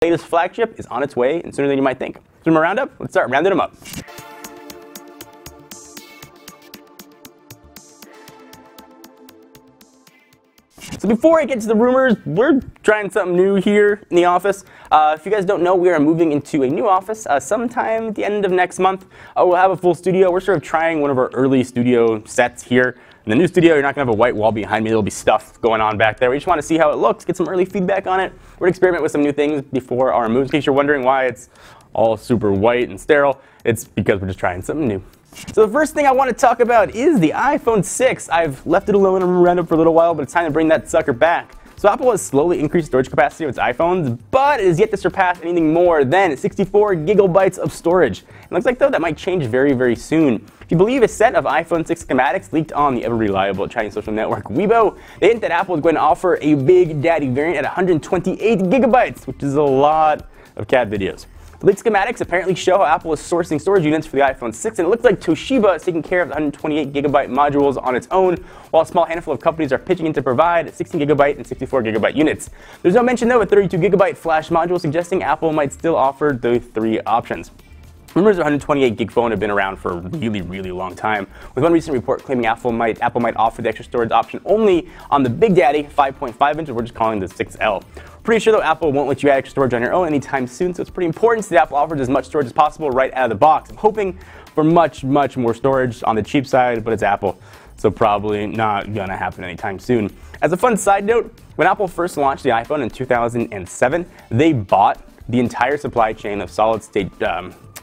latest flagship is on its way and sooner than you might think. So from a roundup, let's start rounding them up. So before I get to the rumors, we're trying something new here in the office. If you guys don't know, we are moving into a new office sometime at the end of next month. We'll have a full studio. We're sort of trying one of our early studio sets here. In the new studio, you're not going to have a white wall behind me. There'll be stuff going on back there. We just want to see how it looks, get some early feedback on it. We're going to experiment with some new things before our move. In case you're wondering why it's all super white and sterile, it's because we're just trying something new. So the first thing I want to talk about is the iPhone 6. I've left it alone and random for a little while, but it's time to bring that sucker back. So Apple has slowly increased storage capacity of its iPhones, but it is yet to surpass anything more than 64 gigabytes of storage. It looks like, though, that might change very, very soon. If you believe a set of iPhone 6 schematics leaked on the ever-reliable Chinese social network Weibo, they hint that Apple is going to offer a Big Daddy variant at 128 gigabytes, which is a lot of cat videos. The leaked schematics apparently show how Apple is sourcing storage units for the iPhone 6, and it looks like Toshiba is taking care of the 128 gigabyte modules on its own, while a small handful of companies are pitching in to provide 16 gigabyte and 64 gigabyte units. There's no mention, though, of a 32 gigabyte flash module, suggesting Apple might still offer the three options. Rumors of 128 gig phone have been around for a really, really long time, with one recent report claiming Apple might offer the extra storage option only on the Big Daddy 5.5 inch, we're just calling the 6L. Pretty sure, though, Apple won't let you add extra storage on your own anytime soon, so it's pretty important that Apple offers as much storage as possible right out of the box. I'm hoping for much, much more storage on the cheap side, but it's Apple, so probably not going to happen anytime soon. As a fun side note, when Apple first launched the iPhone in 2007, they bought the entire supply chain of solid-state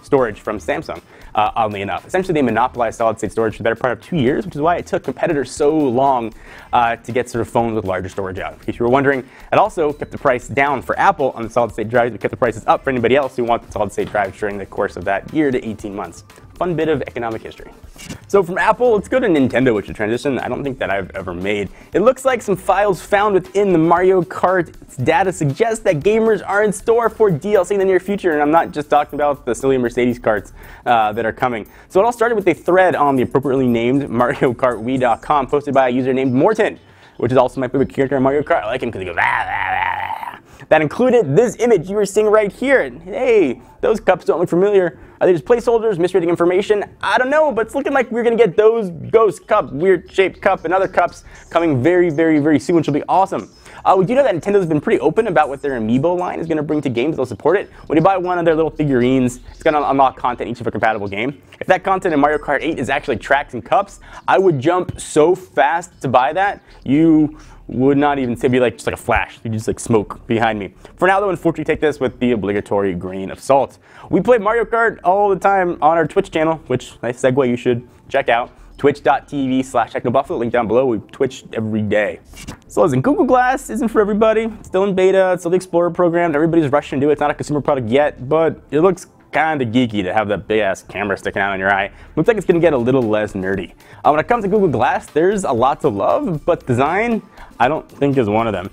storage from Samsung, oddly enough. Essentially, they monopolized solid-state storage for the better part of 2 years, which is why it took competitors so long to get sort of phones with larger storage out. In case you were wondering, it also kept the price down for Apple on the solid-state drives, but kept the prices up for anybody else who wants solid-state drives during the course of that year to 18 months. Fun bit of economic history. So from Apple, let's go to Nintendo, which is a transition I don't think that I've ever made. It looks like some files found within the Mario Kart data suggest that gamers are in store for DLC in the near future, and I'm not just talking about the silly Mercedes carts that are coming. So it all started with a thread on the appropriately named MarioKartWii.com posted by a user named Morton, which is also my favorite character in Mario Kart. I like him because he goes, ah, ah, ah. That included this image you were seeing right here. And hey, those cups don't look familiar. Are they just placeholders, misreading information? I don't know, but it's looking like we're going to get those ghost cup, weird shaped cup, and other cups coming very, very, very soon, which will be awesome. We do know that Nintendo's been pretty open about what their Amiibo line is going to bring to games. They'll support it. When you buy one of their little figurines, it's going to unlock content each of a compatible game. If that content in Mario Kart 8 is actually tracks and cups, I would jump so fast to buy that, you would not even say, be like just like a flash. You just like smoke behind me. For now, though, unfortunately, take this with the obligatory grain of salt. We play Mario Kart all the time on our Twitch channel, which, nice segue, you should check out. Twitch.tv/TechnoBuffalo, link down below. We Twitch every day. So listen, Google Glass isn't for everybody. It's still in beta. It's still the Explorer program. Everybody's rushing to it. It's not a consumer product yet, but it looks kind of geeky to have that big-ass camera sticking out on your eye. Looks like it's going to get a little less nerdy. When it comes to Google Glass, there's a lot to love, but design, I don't think is one of them.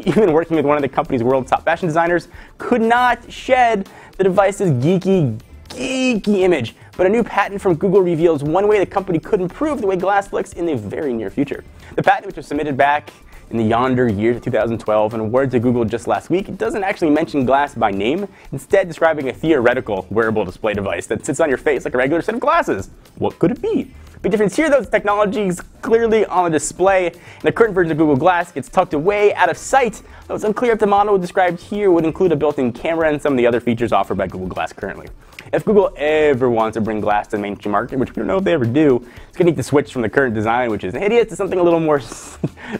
Even working with one of the company's world's top fashion designers could not shed the device's geeky image. But a new patent from Google reveals one way the company could improve the way glass looks in the very near future. The patent, which was submitted back in the yonder years of 2012 and awarded to Google just last week, it doesn't actually mention glass by name, instead describing a theoretical wearable display device that sits on your face like a regular set of glasses. What could it be? Big difference here, though, the technology is clearly on the display. In the current version of Google Glass, it gets tucked away out of sight, though it's unclear if the model described here would include a built-in camera and some of the other features offered by Google Glass currently. If Google ever wants to bring glass to the mainstream market, which we don't know if they ever do, it's going to need to switch from the current design, which is hideous, to something a little more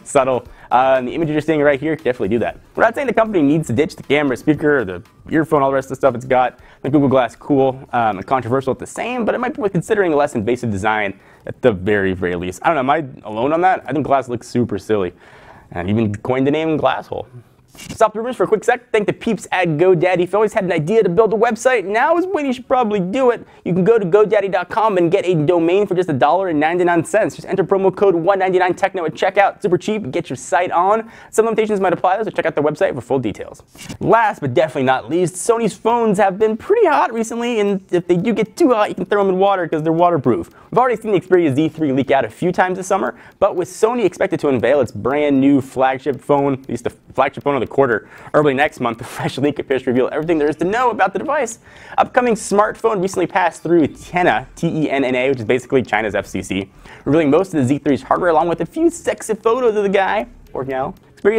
subtle. And the image you're seeing right here can definitely do that. We're not saying the company needs to ditch the camera, speaker, or the earphone, all the rest of the stuff it's got. The Google Glass cool and controversial at the same, but it might be worth considering a less invasive design at the very, very least. I don't know, am I alone on that? I think glass looks super silly. And even coined the name Glasshole. Stop the rumors for a quick sec. Thank the peeps at GoDaddy. If you always had an idea to build a website, now is when you should probably do it. You can go to GoDaddy.com and get a domain for just $1.99. Just enter promo code 199techno at checkout. Super cheap. Get your site on. Some limitations might apply, so check out their website for full details. Last but definitely not least, Sony's phones have been pretty hot recently, and if they do get too hot, you can throw them in water because they're waterproof. We've already seen the Xperia Z3 leak out a few times this summer, but with Sony expected to unveil its brand new flagship phone, at least the flagship phone of the quarter. Early next month, the fresh leak appears to reveal everything there is to know about the device. Upcoming smartphone recently passed through TENA, T-E-N-N-A, which is basically China's FCC, revealing most of the Z3's hardware along with a few sexy photos of the guy, or gal.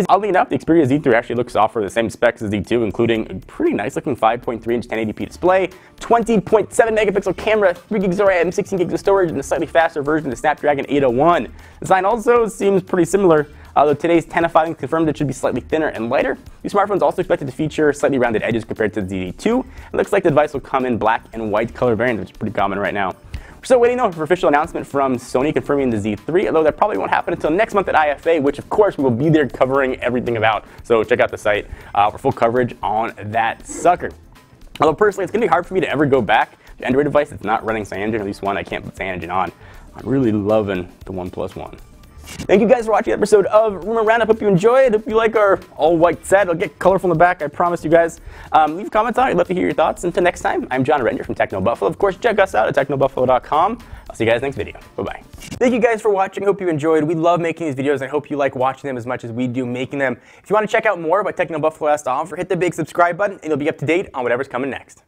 Oddly enough, the Xperia Z3 actually looks to offer the same specs as Z2, including a pretty nice looking 5.3-inch 1080p display, 20.7 megapixel camera, 3 gigs of RAM, 16 gigs of storage, and a slightly faster version of the Snapdragon 801. Design also seems pretty similar, although today's TENA filing confirmed it should be slightly thinner and lighter. These smartphones also expected to feature slightly rounded edges compared to the Z2. It looks like the device will come in black and white color variants, which is pretty common right now. We're still waiting though for official announcement from Sony confirming the Z3, although that probably won't happen until next month at IFA, which of course we will be there covering everything about. So check out the site for full coverage on that sucker. Although personally, it's going to be hard for me to ever go back to Android device that's not running Cyanogen, at least one I can't put Cyanogen on. I'm really loving the OnePlus One. Thank you guys for watching the episode of Rumor Roundup. Hope you enjoyed. Hope you like our all-white set. It'll get colorful in the back, I promise you guys. Leave comments on it. I'd love to hear your thoughts. Until next time, I'm John Render from TechnoBuffalo. Of course, check us out at technobuffalo.com. I'll see you guys next video. Bye-bye. Thank you guys for watching. Hope you enjoyed. We love making these videos. I hope you like watching them as much as we do making them. If you want to check out more about TechnoBuffalo has to offer, hit the big subscribe button, and you'll be up to date on whatever's coming next.